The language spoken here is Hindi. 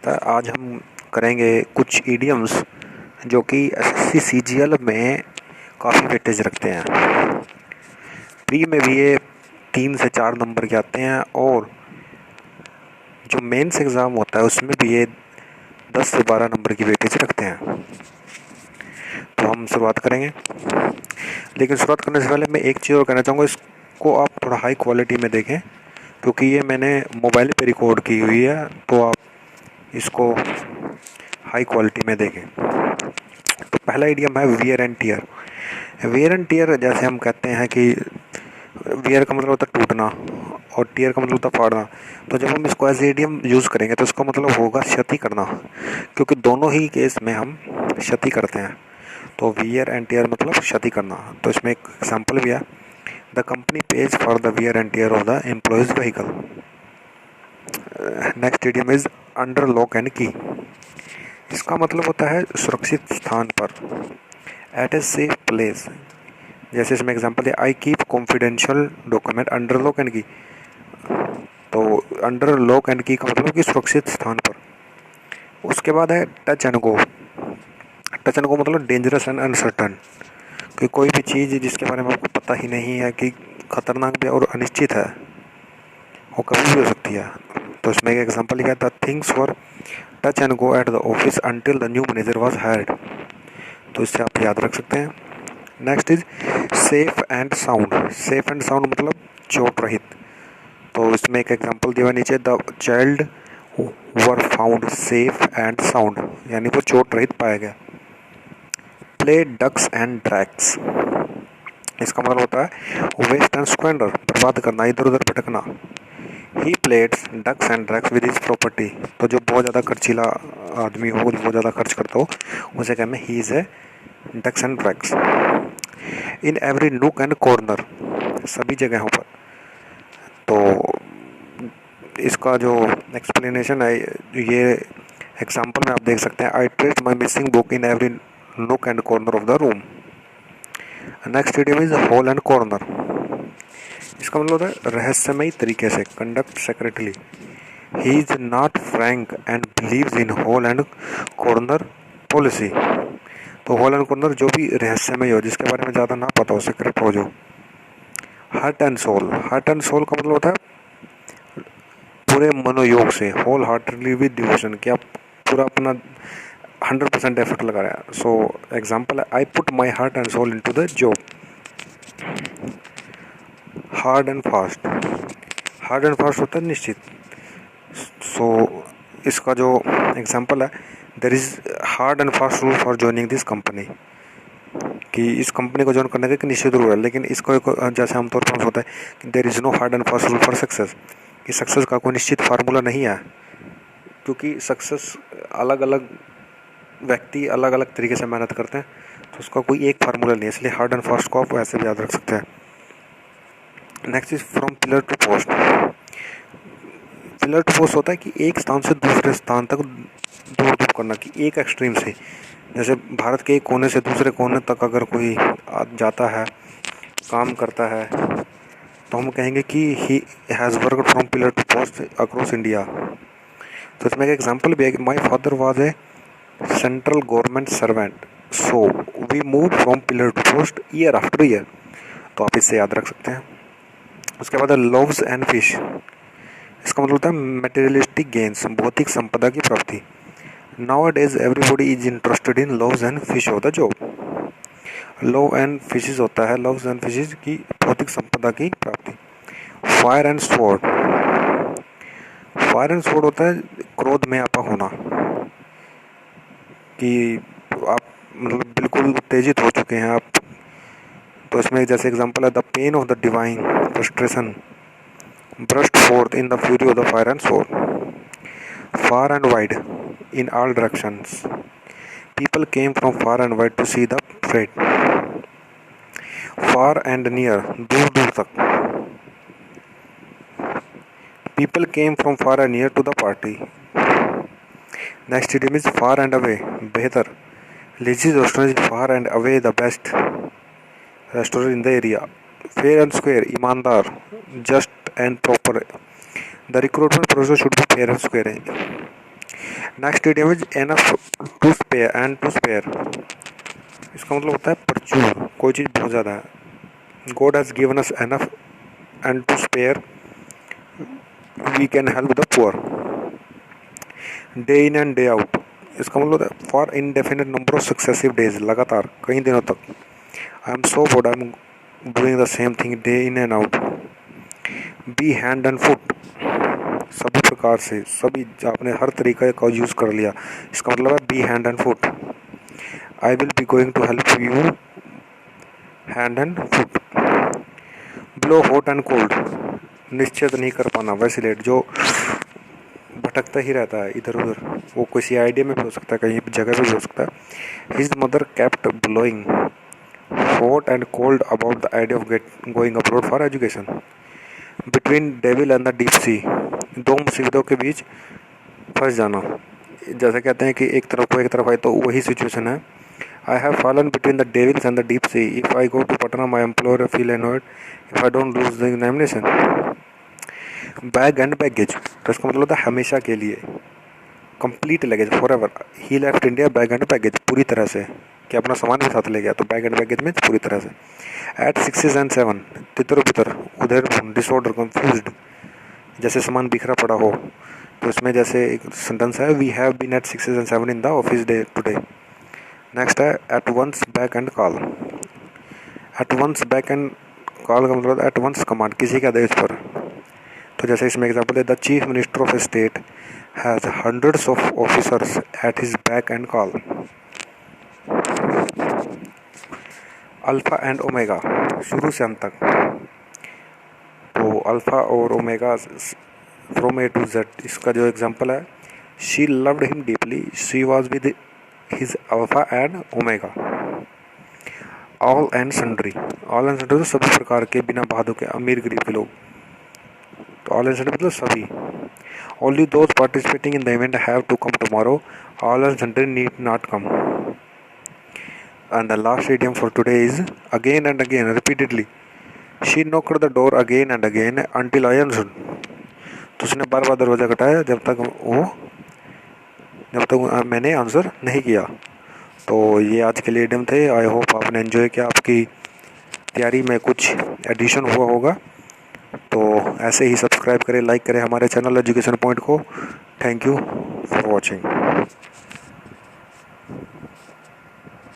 होता है। आज हम करेंगे कुछ इडियम्स जो कि एसएससी सीजीएल में काफ़ी वेटेज रखते हैं। प्री में भी ये 3 से 4 नंबर के आते हैं और जो मेंस एग्ज़ाम होता है उसमें भी ये 10 से 12 नंबर की वेटेज रखते हैं। तो हम शुरुआत करेंगे, लेकिन शुरुआत करने से पहले मैं एक चीज़ और कहना चाहूँगा, इसको आप थोड़ा हाई क्वालिटी में देखें क्योंकि ये मैंने मोबाइल पे रिकॉर्ड की हुई है, तो आप इसको हाई क्वालिटी में देखें। तो पहला इडियम है wear and tear. Wear and tear जैसे हम कहते हैं कि वियर का मतलब होता है टूटना और टियर का मतलब होता है फाड़ना। तो जब हम इसको एज इडियम यूज़ करेंगे तो इसका मतलब होगा क्षति करना, क्योंकि दोनों ही केस में हम क्षति करते हैं। तो वियर एंड टियर मतलब क्षति करना। तो इसमें एक एग्जाम्पल भी है, the company page for the wear and tear of the employees vehicle. Next idiom is under lock and की। इसका मतलब होता है सुरक्षित स्थान पर, एट ए सेफ प्लेस। जैसे इसमें एग्जांपल है, I keep confidential document under lock and की। तो अंडर लॉक एंड की का मतलब कि सुरक्षित स्थान पर। उसके बाद है touch and go. Touch and गो मतलब डेंजरस एंड अनसर्टन, कि कोई भी चीज़ जिसके बारे में आपको पता ही नहीं है, कि खतरनाक भी और अनिश्चित है, वो कभी भी हो सकती है। तो इसमें एक एग्जांपल लिखा था, things were touch and go at the office until the new manager was hired. तो इससे आप याद रख सकते हैं। Next is safe and sound. Safe and sound मतलब चोट रहित। तो इसमें एक एग्जांपल दिया नीचे, the child were found safe and sound, यानी वो चोट रहित पाया गया। Play ducks and drakes. इसका मतलब होता है वेस्ट एंड स्क्वेंडर, बर्बाद करना, इधर उधर भटकना। He plays ducks and drakes with his property. तो जो बहुत ज़्यादा खर्चीला आदमी हो, बहुत ज़्यादा खर्च करता हो, उसे कहते हैं he is a ducks and drakes. In every nook and corner, सभी जगहों पर। तो इसका जो एक्सप्लेनेशन है, ये एग्जांपल में आप देख सकते हैं, I trace my missing book in every nook and corner of the room. Next idiom is hole and corner. इसका मतलब होता है रहस्यमयी तरीके से, conduct secretly. He is not frank and believes in hole and corner policy. तो होल एंड कॉर्नर जो भी रहस्यमय हो, जिसके बारे में ज़्यादा ना पता हो, सीक्रेट हो जो। Heart and soul. Heart and soul का मतलब होता है पूरे मनोयोग से, होल हार्टेडली विद डिवोशन, कि आप पूरा अपना 100% एफर्ट लगा रहे हैं। सो एग्जाम्पल है, I put my heart and soul into the job. Hard and fast. Hard and fast होता है निश्चित। सो इसका जो एग्जाम्पल है, there is hard and fast rule for joining this company, कि इस कंपनी को ज्वाइन करने का एक निश्चित रूल है। लेकिन इसको एक जैसे आमतौर पर होता है कि there is no hard and fast rule for success, कि सक्सेस का कोई निश्चित फार्मूला नहीं है, क्योंकि सक्सेस अलग अलग व्यक्ति अलग अलग तरीके से मेहनत करते हैं, तो उसका कोई एक फार्मूला नहीं है। इसलिए हार्ड एंड फास्ट को आप वैसे भी याद रख सकते हैं। Next is from pillar to post. Pillar to post होता है कि एक स्थान से दूसरे स्थान तक दूर दूर करना, कि एक एक्सट्रीम से, जैसे भारत के एक कोने से दूसरे कोने तक अगर कोई जाता है, काम करता है, तो हम कहेंगे कि he has worked from pillar to post across India. तो इसमें एक एग्जांपल भी है कि my father was a central government servant, so we move from pillar to post year after year. तो आप इससे याद रख सकते हैं। उसके बाद है लोव्स एंड फिश। इसका मतलब होता है मटेरियलिस्टिक गेन्स, भौतिक संपदा की प्राप्ति। Now days everybody is interested in loves and fish of the job. Love and fishes होता है, लव्स एंड फिशेज की भौतिक संपदा की प्राप्ति। Fire and sword. Fire and sword होता है क्रोध में आपक होना, कि आप मतलब बिल्कुल उत्तेजित हो चुके हैं आप। तो इसमें जैसे एग्जांपल है, the pain of the divine frustration burst forth in the fury of the fire and sword. Far and wide, in all directions, people came from far and wide to see the parade. Far and near, दूर दूर तक, people came from far and near to the party. Next idiom is far and away, बेहतर। Lizzie's restaurant is far and away the best restaurant in the area. Fair and square, ईमानदार, just and proper. The recruitment process should be fair and square. Next idiom is enough to spare and to spare. इसका मतलब होता है प्रचुर, कोई चीज़ बहुत ज़्यादा है। God has given us enough and to spare we can help the poor. Day in and day out, इसका मतलब होता है for indefinite number of successive days, लगातार कई दिनों तक। I am so bored, I am doing the same thing day in and out. Be hand and foot, सभी प्रकार से, सभी आपने हर तरीके का यूज़ कर लिया, इसका मतलब है be hand and foot. I will be going to help you hand and foot. Blow hot and cold, निश्चित नहीं कर पाना, वैसिलेट, जो भटकता ही रहता है इधर उधर, वो किसी आइडिया में भी हो सकता है, कहीं जगह पे भी हो सकता है। His mother kept blowing hot and cold about the idea of going abroad for education. Between devil and the deep सी, दो मुसीबतों के बीच फंस जाना, जैसे कहते हैं कि एक तरफ आए तो वही सिचुएशन है। I have fallen between the devils and the deep sea, if I go to Patna my employer feel annoyed if I don't lose the examination. Bag and baggage, तो इसका मतलब था हमेशा के लिए, complete luggage, for ever. He left India bag and baggage, पूरी तरह से, कि अपना सामान भी साथ ले गया, तो बैग एंड बैगेज में पूरी तरह से। एट 6 and 7, तितर बितर, उधर डिसऑर्डर, कंफ्यूज्ड, जैसे सामान बिखरा पड़ा हो। तो इसमें जैसे एक सेंटेंस है, we have been at 6 and 7 in the office day today. Next है at one's beck and call. At one's beck and call का मतलब एट वंस कमांड, किसी के आदेश पर। तो जैसे इसमें एग्जाम्पल है, the chief minister of state has hundreds of officers at his back and call. Alpha and omega, शुरू से अंत तक, तो अल्फा और omega from A to Z, इसका जो एग्जाम्पल है, she loved him deeply, she was with his alpha and omega. All and sundry, all and sundry तो सभी प्रकार के, बिना बाधों के, अमीर गरीब के लोग, तो ऑल एंड सन्ड्री मतलब सभी। Only those participating in the event have to come tomorrow, all and sundry need not come. And the last idiom for today is again and again, repeatedly. She knocked the door again and again until I answered. तो उसने बार बार दरवाज़ा खटखटाया जब तक मैंने आंसर नहीं किया। तो ये आज के लिए idiom थे। आई होप आपने एंजॉय किया, आपकी तैयारी में कुछ एडिशन हुआ होगा। तो ऐसे ही सब्सक्राइब करें, लाइक करें हमारे चैनल एजुकेशन पॉइंट को। Thank you for watching.